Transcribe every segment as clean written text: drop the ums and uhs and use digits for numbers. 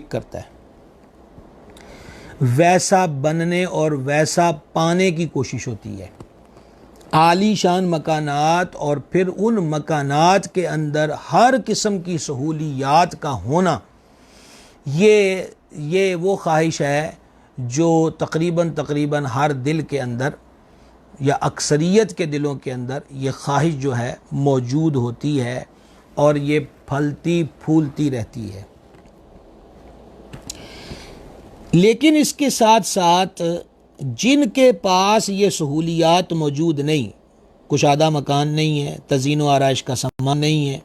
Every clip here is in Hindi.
लाइक करता है, वैसा बनने और वैसा पाने की कोशिश होती है। आलीशान मकानात और फिर उन मकानात के अंदर हर किस्म की सहूलियात का होना, ये वो ख्वाहिश है जो तकरीबन हर दिल के अंदर या अक्सरियत के दिलों के अंदर ये ख्वाहिश जो है मौजूद होती है और ये फलती फूलती रहती है। लेकिन इसके साथ साथ जिनके पास ये सहूलियात मौजूद नहीं, कुशादा मकान नहीं है, तज़ीन व आराइश का सामान नहीं है,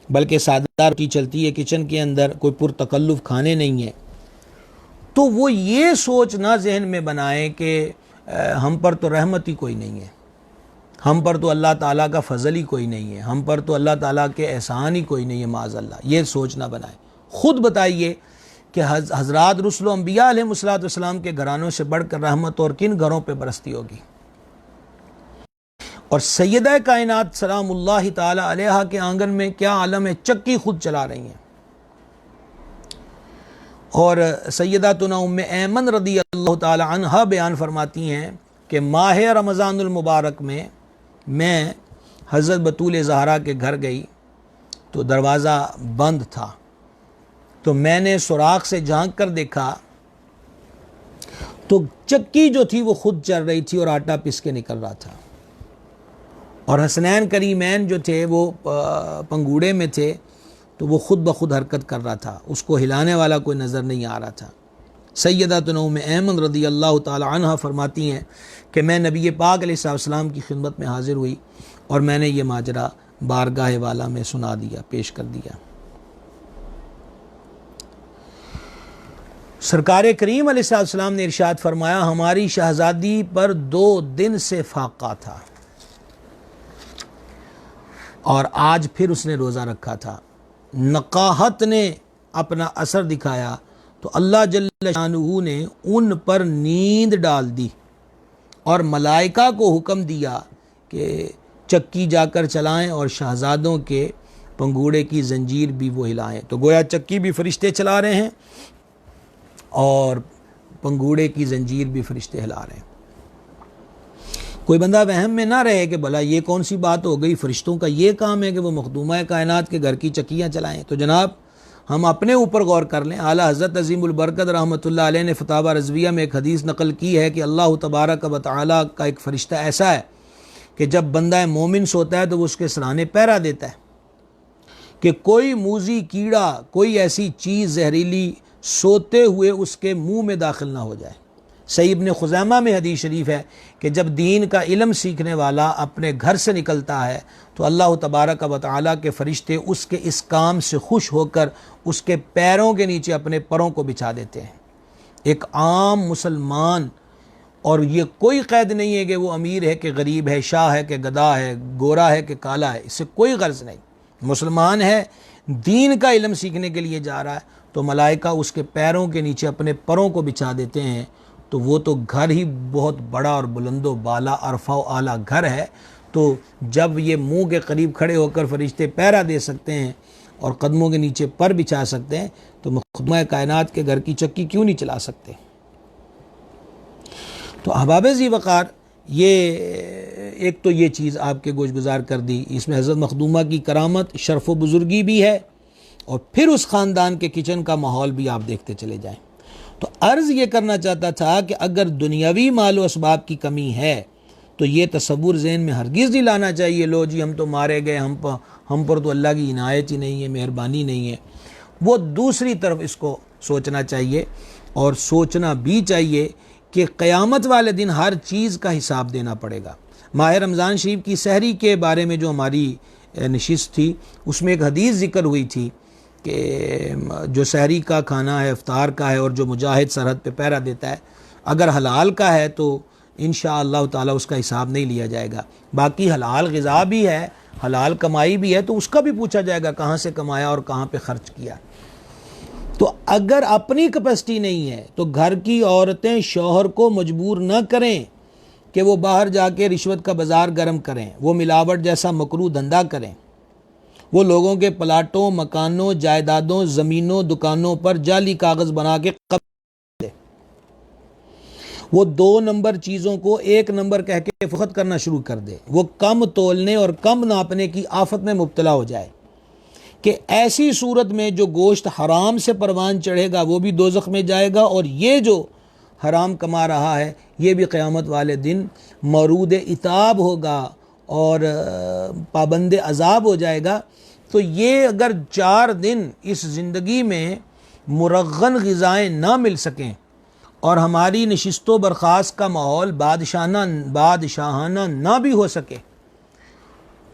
बल्कि सादा रोटी चलती है किचन के अंदर, कोई पुरतकल्लुफ़ खाने नहीं है, तो वो ये सोच ना जहन में बनाएं कि हम पर तो रहमत ही कोई नहीं है, हम पर तो अल्लाह ताला का फ़ज़ल ही कोई नहीं है, हम पर तो अल्लाह ताला के एहसान ही कोई नहीं है, माज़अल्लाह, ये सोच ना बनाएं। ख़ुद बताइए कि हज़रात रुsul अंबिया अलैहिस्सलाम के घरानों से बढ़कर रहमत और किन घरों पे बरसती होगी। और सैयदा कायनात सलामुल्लाहि ताला अलैहा के आंगन में क्या आलम है, चक्की खुद चला रही हैं। और सैयदातुना उम्मे ऐमन रदी अल्लाह ताला अन्हा बयान फरमाती हैं कि माह रमज़ानुल मुबारक में मैं हज़रत बतूल ज़हरा के घर गई तो दरवाज़ा बंद था, तो मैंने सुराख से झांक कर देखा तो चक्की जो थी वो खुद चल रही थी और आटा पिस के निकल रहा था, और हसनैन करीमैन जो थे वो पंगूड़े में थे तो वो ख़ुद ब खुद हरकत कर रहा था, उसको हिलाने वाला कोई नज़र नहीं आ रहा था। सैयदातुना उम्मे ऐमन रदी अल्लाह ताला अन्हा फरमाती हैं कि मैं नबी पाक अलैहिस्सलाम की खिदमत में हाज़िर हुई और मैंने ये माजरा बारगाह वाला में सुना दिया, पेश कर दिया। सरकार करीम अलैहिस्सलाम ने इरशाद फरमाया, हमारी शहज़ादी पर 2 दिन से फाका था और आज फिर उसने रोज़ा रखा था। नकाहत ने अपना असर दिखाया तो अल्लाह जल्ल शानुहु ने उन पर नींद डाल दी और मलाइका को हुक्म दिया कि चक्की जाकर चलाएं और शहज़ादों के पंगूड़े की जंजीर भी वो हिलाएं। तो गोया चक्की भी फरिश्ते चला रहे हैं और पंगूड़े की जंजीर भी फरिश्ते हिला रहे हैं। कोई बंदा वहम में ना रहे कि भला ये कौन सी बात हो गई, फरिश्तों का ये काम है कि वो मखदूमा कायनात के घर की चक्कियाँ चलाएं। तो जनाब हम अपने ऊपर गौर कर लें। आला हज़रत अज़ीमुल बरकत रहमतुल्लाह अलैह ने फतावा रज़विया में एक हदीस नकल की है कि अल्लाह तबारक व तआला का एक फ़रिश्ता ऐसा है कि जब बंदा मोमिन सोता है तो वो उसके सराहने पहरा देता है कि कोई मूजी कीड़ा, कोई ऐसी चीज़ जहरीली सोते हुए उसके मुंह में दाखिल ना हो जाए। सही इब्न खुज़ैमा में हदीस शरीफ है कि जब दीन का इल्म सीखने वाला अपने घर से निकलता है तो अल्लाह तबारक व तआला के फ़रिश्ते उसके इस काम से खुश होकर उसके पैरों के नीचे अपने परों को बिछा देते हैं। एक आम मुसलमान, और ये कोई क़ैद नहीं है कि वो अमीर है कि गरीब है, शाह है कि गदा है, गोरा है कि काला है, इससे कोई गर्ज नहीं। मुसलमान है, दीन का इल्म सीखने के लिए जा रहा है तो मलाइका उसके पैरों के नीचे अपने परों को बिछा देते हैं। तो वो तो घर ही बहुत बड़ा और बुलंदो बाला अरफा आला घर है। तो जब ये मुंह के करीब खड़े होकर फरिश्ते पहरा दे सकते हैं और कदमों के नीचे पर बिछा सकते हैं तो मखदूमा कायनात के घर की चक्की क्यों नहीं चला सकते। तो अहबाब ज़ी वक़ार, ये एक तो ये चीज़ आपके गोश गुजार कर दी। इसमें हज़रत मखदूमा की करामत, शर्फ़ व बुज़ुर्गी भी है और फिर उस ख़ानदान के किचन का माहौल भी आप देखते चले जाएँ। तो अर्ज़ ये करना चाहता था कि अगर दुनियावी मालो असबाब की कमी है तो ये तसव्वुर ज़हन में हरगिज़ नहीं लाना चाहिए, लो जी हम तो मारे गए, हम पर तो अल्लाह की इनायत ही नहीं है, मेहरबानी नहीं है। वो दूसरी तरफ इसको सोचना चाहिए और सोचना भी चाहिए कि क़यामत वाले दिन हर चीज़ का हिसाब देना पड़ेगा। माह रमज़ान शरीफ की सहरी के बारे में जो हमारी नशिस्त थी उसमें एक हदीस ज़िक्र हुई थी कि जो सहरी का खाना है, इफ्तार का है और जो मुजाहिद सरहद पे पहरा देता है, अगर हलाल का है तो इंशाअल्लाह ताला उसका हिसाब नहीं लिया जाएगा। बाकी हलाल ग़िज़ा भी है, हलाल कमाई भी है तो उसका भी पूछा जाएगा कहाँ से कमाया और कहाँ पे ख़र्च किया। तो अगर अपनी कैपेसिटी नहीं है तो घर की औरतें शौहर को मजबूर न करें कि वो बाहर जाके रिश्वत का बाज़ार गर्म करें, वो मिलावट जैसा मकरूह धंधा करें। वो लोगों के प्लाटों, मकानों, जायदादों, ज़मीनों, दुकानों पर जाली कागज़ बना के कब्ज़े, वो 2 नंबर चीज़ों को 1 नंबर कह के फ़ख्त करना शुरू कर दे, वो कम तोलने और कम नापने की आफत में मुब्तला हो जाए कि ऐसी सूरत में जो गोश्त हराम से परवान चढ़ेगा वो भी दोज़ख में जाएगा, और ये जो हराम कमा रहा है ये भी क़यामत वाले दिन मौरूद इताब होगा और पाबंद अज़ाब हो जाएगा। तो ये अगर 4 दिन इस ज़िंदगी में मुरग़्ग़न ग़िज़ाएँ ना मिल सकें और हमारी नशिस्तो बर्खास्त का माहौल बादशाहाना ना भी हो सके,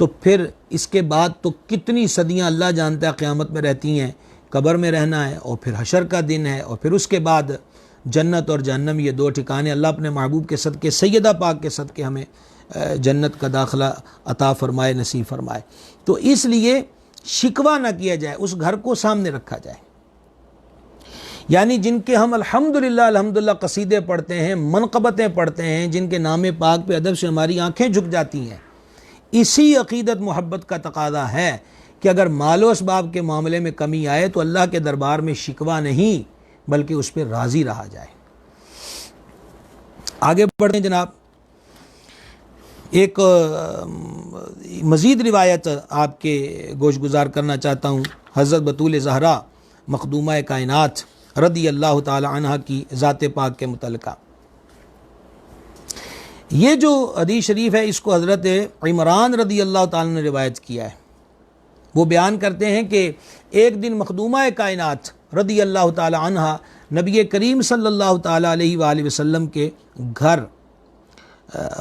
तो फिर इसके बाद तो कितनी सदियां अल्लाह जानता है क़यामत में रहती हैं, कब्र में रहना है और फिर हशर का दिन है, और फिर उसके बाद जन्नत और जहन्नम, ये 2 ठिकाने। अल्लाह अपने महबूब के सदक़े, सैयदा पाक के सदक़े हमें जन्नत का दाखिला अता फ़रमाए, नसीब फ़रमाए। तो इसलिए शिकवा ना किया जाए, उस घर को सामने रखा जाए। यानी जिनके हम अल्हम्दुलिल्लाह अल्हम्दुलिल्लाह कसीदे पढ़ते हैं, मनक़बतें पढ़ते हैं, जिनके नाम पाक पे अदब से हमारी आँखें झुक जाती हैं, इसी अक़ीदत मोहब्बत का तकाज़ा है कि अगर मालो असबाब के मामले में कमी आए तो अल्लाह के दरबार में शिकवा नहीं बल्कि उस पर राज़ी रहा जाए। आगे बढ़ते हैं जनाब। एक मज़ीद रिवायत आपके गोश गुजार करना चाहता हूँ। हज़रत बतूल ज़हरा मखदूमा कायनात रदी अल्लाह ताला अन्हा की ज़ात पाक के मुतल्लिक़ा ये जो हदीस शरीफ है इसको हज़रत इमरान रदी अल्लाह ताला ने रिवायत किया है। वो बयान करते हैं कि एक दिन मखदूमा कायनात रदी अल्लाह ताला अन्हा नबी करीम सल्लल्लाहु ताला अलैहि वसल्लम के घर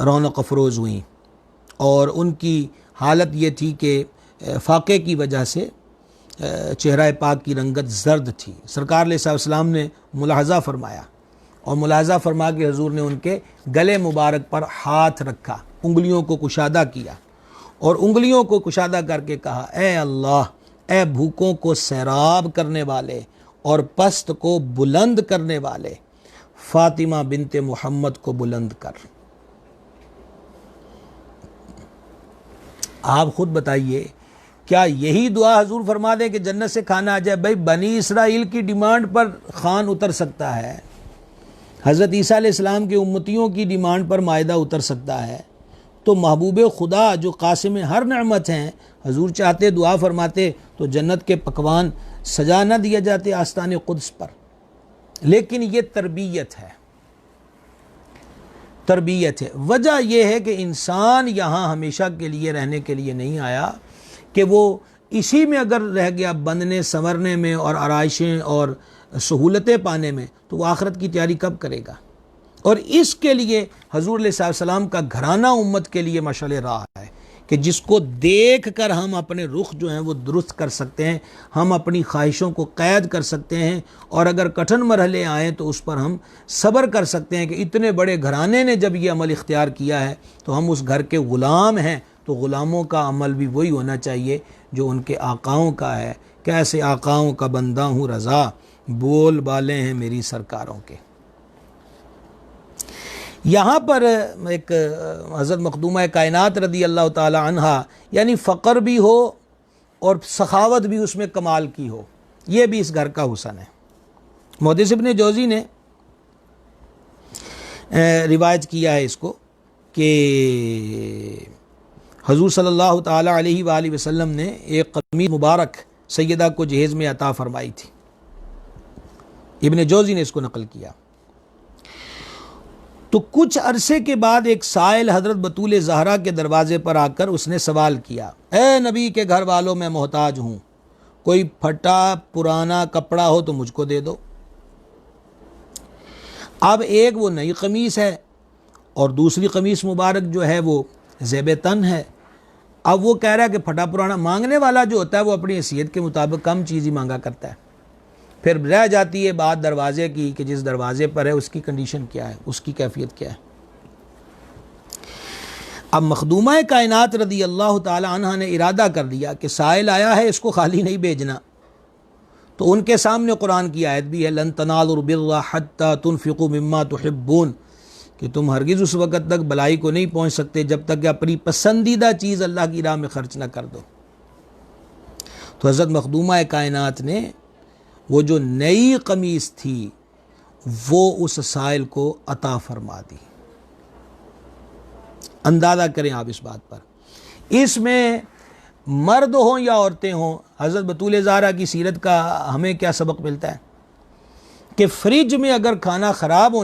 रौनक अफरोज़ हुई, और उनकी हालत ये थी कि फ़ाक़े की वजह से चेहरा पाक की रंगत ज़र्द थी। सरकार अलैहिस्सलाम ने मुलाहज़ा फ़रमाया, और मुलाहज़ा फरमा के हजूर ने उनके गले मुबारक पर हाथ रखा, उंगलियों को कुशादा किया, और उंगलियों को कुशादा करके कहा, ए अल्लाह, ए भूखों को सैराब करने वाले और पस्त को बुलंद करने वाले, फ़ातिमा बिनते मोहम्मद को बुलंद कर। आप ख़ुद बताइए, क्या यही दुआ हजूर फरमा दें कि जन्नत से खाना आ जाए? भाई बनी इसराइल की डिमांड पर खान उतर सकता है, हज़रत ईसा अलैहिस्सलाम के उम्मतियों की डिमांड पर मायदा उतर सकता है, तो महबूब खुदा जो कासिम हर नेमत हैं, हजूर चाहते दुआ फरमाते तो जन्नत के पकवान सजा न दिए जाते आस्तान कुद्स पर। लेकिन ये तरबियत है, तरबियत है। वजह यह है कि इंसान यहाँ हमेशा के लिए रहने के लिए नहीं आया कि वो इसी में अगर रह गया बंधने संवरने में और आराइशें और सहूलतें पाने में, तो वो आखिरत की तैयारी कब करेगा? और इसके लिए हजूर अलैहिस्सलाम का घराना उम्मत के लिए मशाल राह है कि जिसको देख कर हम अपने रुख जो हैं वो दुरुस्त कर सकते हैं, हम अपनी ख्वाहिशों को कैद कर सकते हैं, और अगर कठिन मरहले आएँ तो उस पर हम सब्र कर सकते हैं कि इतने बड़े घराने ने जब ये अमल इख्तियार किया है तो हम उस घर के ग़ुलाम हैं, तो ग़ुलामों का अमल भी वही होना चाहिए जो उनके आकाओं का है। कैसे आकाओं का बंदा हूँ रज़ा, बोल बाले हैं मेरी सरकारों के। यहाँ पर एक हज़रत मखदूमा कायनात रदी अल्लाह ताला अन्हा, यानी फ़क़र भी हो और सखावत भी उसमें कमाल की हो, ये भी इस घर का हुस्न है। मुहद्दिस इब्न जौज़ी ने रिवायत किया है इसको कि हजूर सल्लल्लाहु ताला अलैहि वसल्लम ने एक कमीज़ मुबारक सैयदा को जहेज़ में अता फ़रमाई थी। इब्न जौज़ी ने इसको नकल किया। तो कुछ अरसे के बाद एक साइल हज़रत बतूल ज़हरा के दरवाज़े पर आकर उसने सवाल किया, ए नबी के घर वालों, मैं मोहताज हूँ, कोई फटा पुराना कपड़ा हो तो मुझको दे दो। अब एक वो नई कमीज़ है और दूसरी कमीज़ मुबारक जो है वो ज़ेब तन है। अब वो कह रहा है कि फटा पुराना, मांगने वाला जो होता है वो अपनी हैसियत के मुताबिक कम चीज़ ही मांगा करता है। फिर रह जाती है बात दरवाज़े की कि जिस दरवाज़े पर है उसकी कंडीशन क्या है, उसकी कैफियत क्या है। अब मखदूमा कायनात रदी अल्लाह ताला अन्हा ने इरादा कर लिया कि साइल आया है, इसको खाली नहीं भेजना। तो उनके सामने कुरान की आयत भी है, लन तनालुल बिर्रा हत्ता तुनफिकू मिम्मा तुहिब्बून, कि तुम हरगिज़ उस वक़्त तक भलाई को नहीं पहुँच सकते जब तक कि अपनी पसंदीदा चीज़ अल्लाह की राह में ख़र्च ना कर दो। तो हज़रत मखदूमा कायनात ने वो जो नई कमीज़ थी वो उस साइल को अता फरमा दी। अंदाज़ा करें आप इस बात पर। इसमें मर्द हों या औरतें हों, हज़रत बतूल ज़हरा की सीरत का हमें क्या सबक मिलता है कि फ्रिज में अगर खाना ख़राब हो